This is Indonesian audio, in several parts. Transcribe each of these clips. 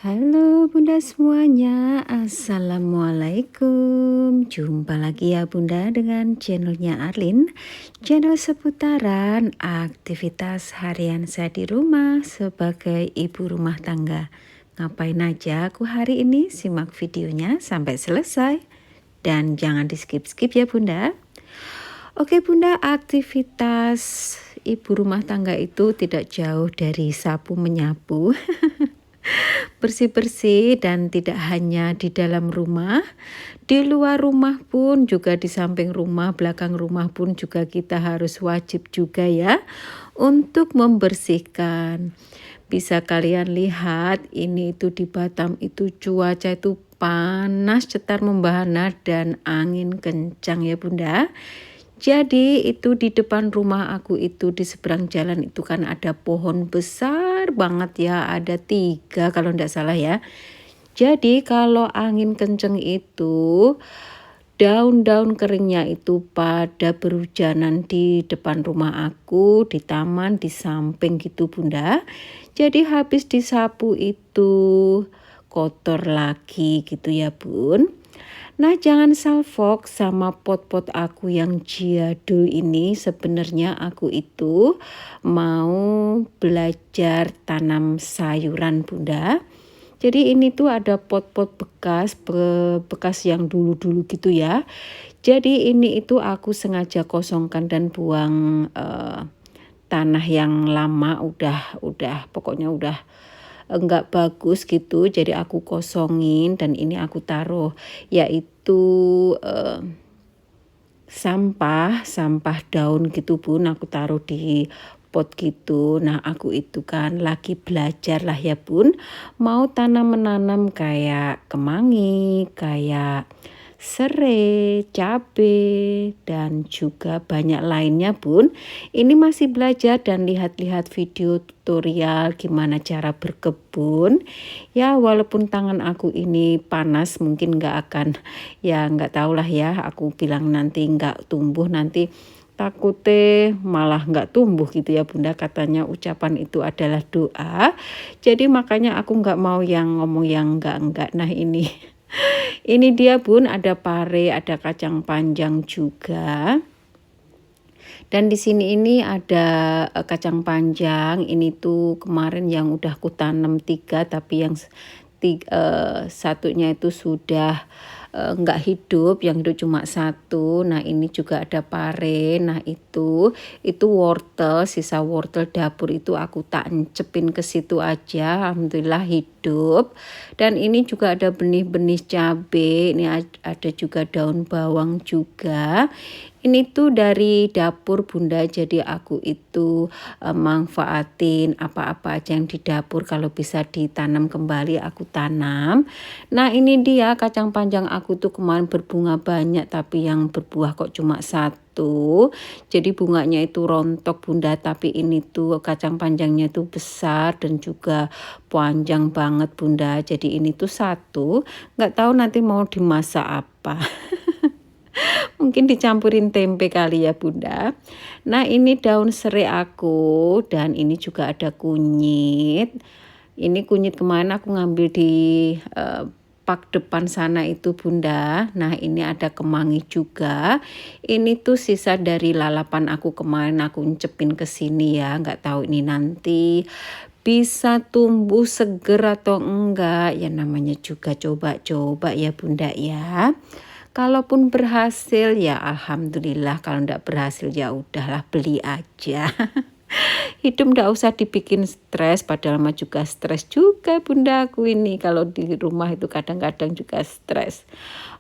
Halo Bunda semuanya, Assalamualaikum. Jumpa lagi ya Bunda dengan channelnya Arlin. Channel seputaran aktivitas harian saya di rumah sebagai ibu rumah tangga. Ngapain aja aku hari ini? Simak videonya sampai selesai. Dan jangan di skip-skip ya Bunda. Oke Bunda, aktivitas ibu rumah tangga itu tidak jauh dari sapu menyapu. Bersih-bersih dan tidak hanya di dalam rumah, di luar rumah pun juga di samping rumah, belakang rumah pun juga kita harus wajib juga ya untuk membersihkan. Bisa kalian lihat ini itu di Batam itu cuaca itu panas, cetar membahana dan angin kencang ya Bunda. Jadi itu di depan rumah aku itu di seberang jalan itu kan ada pohon besar banget ya, ada 3 kalau enggak salah ya. Jadi kalau angin kenceng itu daun-daun keringnya itu pada berhujanan di depan rumah aku, di taman, di samping gitu Bunda. Jadi habis disapu itu kotor lagi gitu ya Bun. Nah jangan salfok sama pot-pot aku yang jadul ini, sebenarnya aku itu mau belajar tanam sayuran Bunda. Jadi ini tuh ada pot-pot bekas yang dulu-dulu gitu ya. Jadi ini itu aku sengaja kosongkan dan buang tanah yang lama udah pokoknya udah enggak bagus gitu. Jadi aku kosongin dan ini aku taruh yaitu sampah daun gitu Bun, aku taruh di pot gitu. Nah aku itu kan lagi belajar lah ya Bun, mau menanam kayak kemangi, kayak serai, cabai, dan juga banyak lainnya Bun. Ini masih belajar dan lihat-lihat video tutorial gimana cara berkebun. Ya walaupun tangan aku ini panas mungkin nggak akan, ya nggak tahulah ya, aku bilang nanti nggak tumbuh, nanti takutnya malah nggak tumbuh gitu ya Bunda, katanya ucapan itu adalah doa. Jadi makanya aku nggak mau yang ngomong yang enggak. Nah ini dia Bun, ada pare, ada kacang panjang juga. Dan di sini ini ada kacang panjang, ini tuh kemarin yang udah aku tanam 3 tapi yang satunya itu sudah nggak hidup, yang hidup cuma 1. Nah ini juga ada pare. Nah itu wortel, sisa wortel dapur itu aku tak encepin ke situ aja, alhamdulillah hidup. Dan ini juga ada benih-benih cabai, ini ada juga daun bawang juga. Ini tuh dari dapur Bunda, jadi aku itu manfaatin apa-apa aja yang di dapur, kalau bisa ditanam kembali aku tanam. Nah ini dia kacang panjang aku tuh kemarin berbunga banyak tapi yang berbuah kok cuma 1. Jadi bunganya itu rontok Bunda, tapi ini tuh kacang panjangnya itu besar dan juga panjang banget Bunda. Jadi ini tuh 1, nggak tahu nanti mau dimasak apa. Mungkin dicampurin tempe kali ya Bunda. Nah ini daun serai aku, dan ini juga ada kunyit. Ini kunyit kemarin aku ngambil di pak depan sana itu Bunda. Nah ini ada kemangi juga. Ini tuh sisa dari lalapan aku kemarin, aku ncepin ke sini ya. Nggak tahu ini nanti bisa tumbuh seger atau enggak. Ya namanya juga coba-coba ya Bunda ya. Kalaupun berhasil ya alhamdulillah, kalau enggak berhasil ya udahlah, beli aja. Hidup enggak usah dibikin stres, padahal mah juga stres juga Bunda aku ini kalau di rumah itu kadang-kadang juga stres.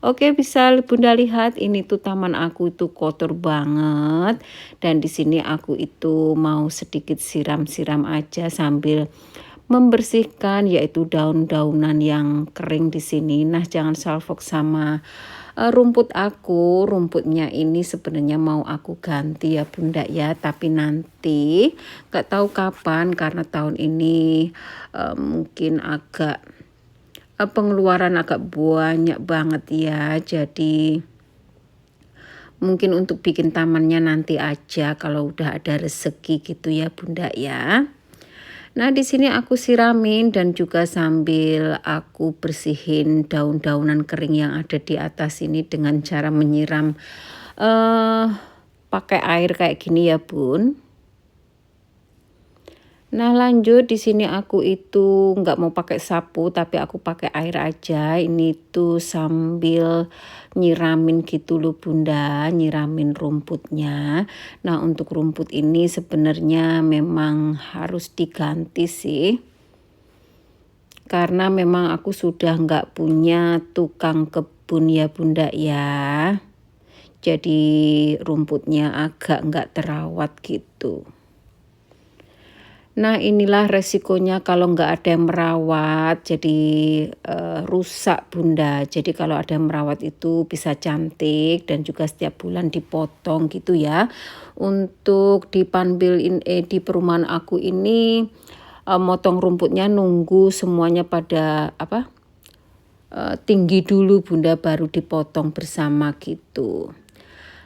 Oke, bisa Bunda lihat ini tuh taman aku itu kotor banget, dan di sini aku itu mau sedikit siram-siram aja sambil membersihkan yaitu daun-daunan yang kering di sini. Nah jangan salfok sama rumput aku. Rumputnya ini sebenarnya mau aku ganti ya Bunda ya, tapi nanti nggak tahu kapan karena tahun ini mungkin agak pengeluaran agak banyak banget ya. Jadi mungkin untuk bikin tamannya nanti aja kalau udah ada rezeki gitu ya Bunda ya. Nah, di sini aku siramin dan juga sambil aku bersihin daun-daunan kering yang ada di atas ini dengan cara menyiram eh pakai air kayak gini ya, Bun. Nah, lanjut di sini aku itu nggak mau pakai sapu tapi aku pakai air aja. Ini tuh sambil nyiramin gitu loh Bunda, nyiramin rumputnya. Nah, untuk rumput ini sebenarnya memang harus diganti sih. Karena memang aku sudah nggak punya tukang kebun ya Bunda ya. Jadi rumputnya agak nggak terawat gitu. Nah, inilah resikonya kalau nggak ada yang merawat, jadi rusak Bunda. Jadi kalau ada yang merawat itu bisa cantik dan juga setiap bulan dipotong gitu ya. Untuk di perumahan aku ini motong rumputnya nunggu semuanya pada tinggi dulu Bunda baru dipotong bersama gitu.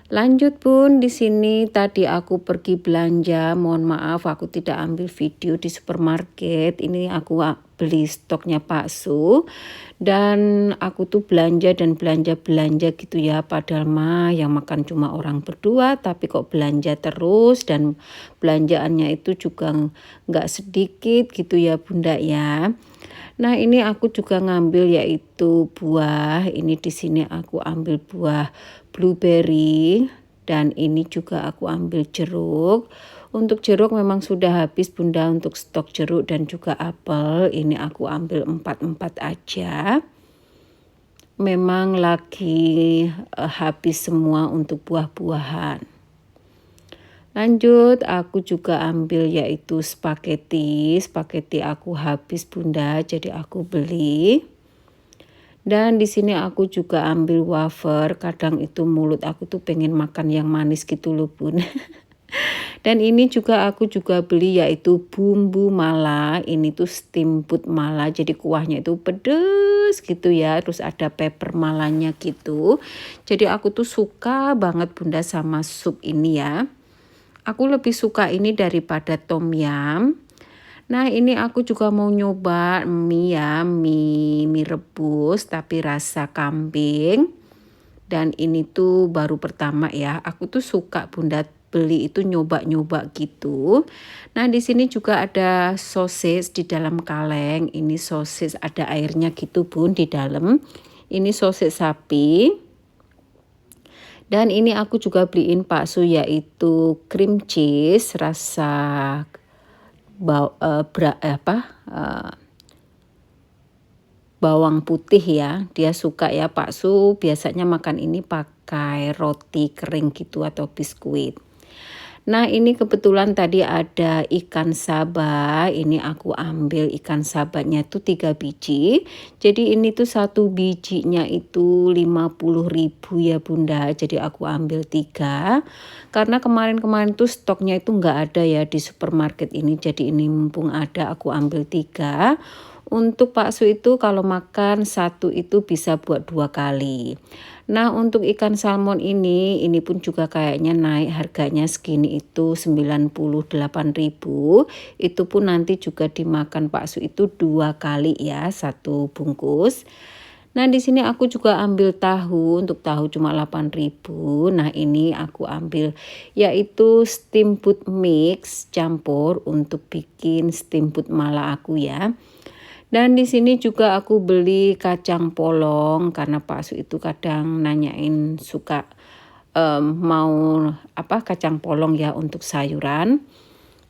Lanjut Bun, di sini tadi aku pergi belanja. Mohon maaf aku tidak ambil video di supermarket. Ini aku beli stoknya Pak Su. Dan aku tuh belanja dan belanja gitu ya. Padahal mah yang makan cuma orang berdua, tapi kok belanja terus dan belanjaannya itu juga nggak sedikit gitu ya Bunda ya. Nah, ini aku juga ngambil yaitu buah. Ini di sini aku ambil buah blueberry dan ini juga aku ambil jeruk. Untuk jeruk memang sudah habis Bunda untuk stok jeruk dan juga apel. Ini aku ambil 4 aja. Memang lagi habis semua untuk buah-buahan. Lanjut, aku juga ambil yaitu spaghetti. Spaghetti aku habis Bunda, jadi aku beli. Dan di sini aku juga ambil wafer. Kadang itu mulut aku tuh pengen makan yang manis gitu loh Bun. Dan ini juga aku juga beli yaitu bumbu mala. Ini tuh steamboat mala. Jadi kuahnya itu pedes gitu ya. Terus ada pepper malanya gitu. Jadi aku tuh suka banget Bunda sama sup ini ya. Aku lebih suka ini daripada tom yum. Nah, ini aku juga mau nyoba mie ya, mie rebus tapi rasa kambing. Dan ini tuh baru pertama ya. Aku tuh suka Bunda beli itu nyoba-nyoba gitu. Nah, di sini juga ada sosis di dalam kaleng. Ini sosis ada airnya gitu Bun di dalam. Ini sosis sapi. Dan ini aku juga beliin bakso yaitu cream cheese rasa bawang putih ya. Dia suka ya bakso biasanya makan ini pakai roti kering gitu atau biskuit. Nah, ini kebetulan tadi ada ikan saba. Ini aku ambil ikan sabanya itu 3 biji. Jadi ini tuh satu bijinya itu 50.000 ya Bunda. Jadi aku ambil 3. Karena kemarin-kemarin tuh stoknya itu nggak ada ya di supermarket ini. Jadi ini mumpung ada aku ambil 3. Untuk bakso itu kalau makan satu itu bisa buat 2 kali. Nah, untuk ikan salmon ini pun juga kayaknya naik harganya segini itu 98.000. Itu pun nanti juga dimakan bakso itu 2 kali ya, 1 bungkus. Nah, di sini aku juga ambil tahu, untuk tahu cuma 8.000. Nah, ini aku ambil yaitu steamboat mix campur untuk bikin steamboat mala aku ya. Dan di sini juga aku beli kacang polong karena Pak Su itu kadang nanyain suka mau kacang polong ya untuk sayuran.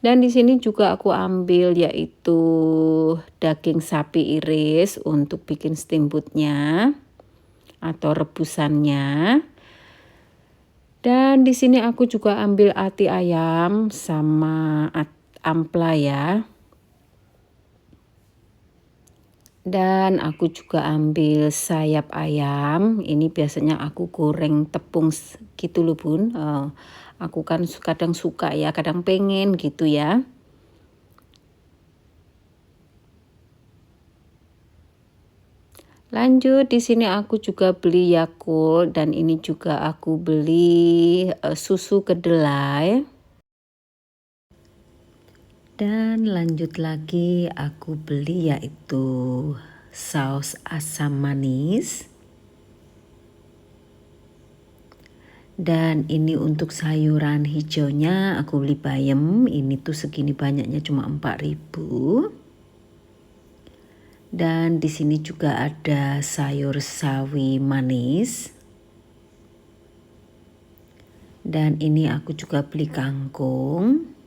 Dan di sini juga aku ambil yaitu daging sapi iris untuk bikin steamboatnya atau rebusannya. Dan di sini aku juga ambil ati ayam sama ampla ya. Dan aku juga ambil sayap ayam. Ini biasanya aku goreng tepung gitu loh Bun. Aku kan kadang suka ya, kadang pengen gitu ya. Lanjut di sini aku juga beli Yakult dan ini juga aku beli susu kedelai. Dan lanjut lagi aku beli yaitu saus asam manis. Dan ini untuk sayuran hijaunya aku beli bayam, ini tuh segini banyaknya cuma 4.000. Dan di sini juga ada sayur sawi manis. Dan ini aku juga beli kangkung.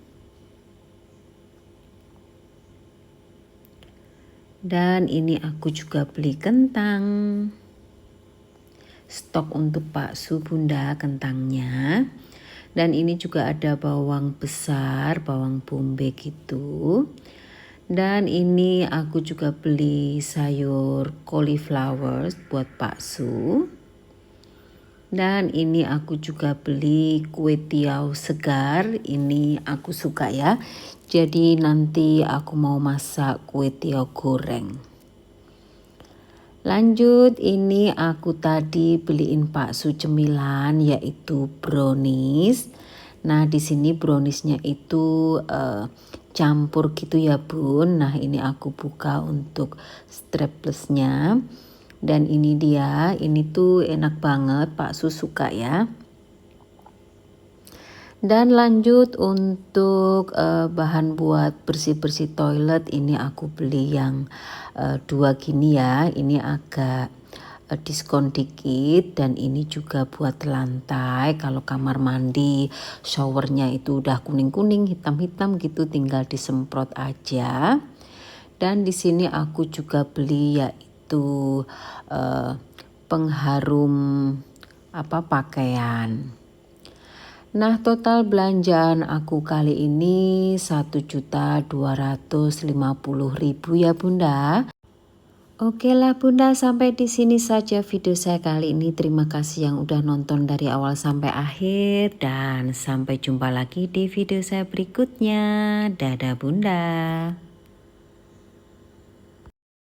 Dan ini aku juga beli kentang. Stok untuk bakso bunda kentangnya. Dan ini juga ada bawang besar, bawang bombay gitu. Dan ini aku juga beli sayur cauliflower buat bakso. Dan ini aku juga beli kue tiaw segar, ini aku suka ya. Jadi nanti aku mau masak kue tiaw goreng. Lanjut, ini aku tadi beliin bakso cemilan yaitu brownies. Nah, di sini browniesnya itu campur gitu ya bun. Nah, ini aku buka untuk straplessnya. Dan ini dia, ini tuh enak banget, Pak Su suka ya. Dan lanjut untuk bahan buat bersih-bersih toilet, ini aku beli yang 2 gini ya. Ini agak diskon dikit dan ini juga buat lantai. Kalau kamar mandi showernya itu udah kuning-kuning, hitam-hitam gitu, tinggal disemprot aja. Dan di sini aku juga beli yaitu pengharum pakaian. Nah, total belanjaan aku kali ini 1.250.000 ya bunda. Oke lah bunda, sampai di sini saja video saya kali ini. Terima kasih yang udah nonton dari awal sampai akhir dan sampai jumpa lagi di video saya berikutnya. Dadah bunda.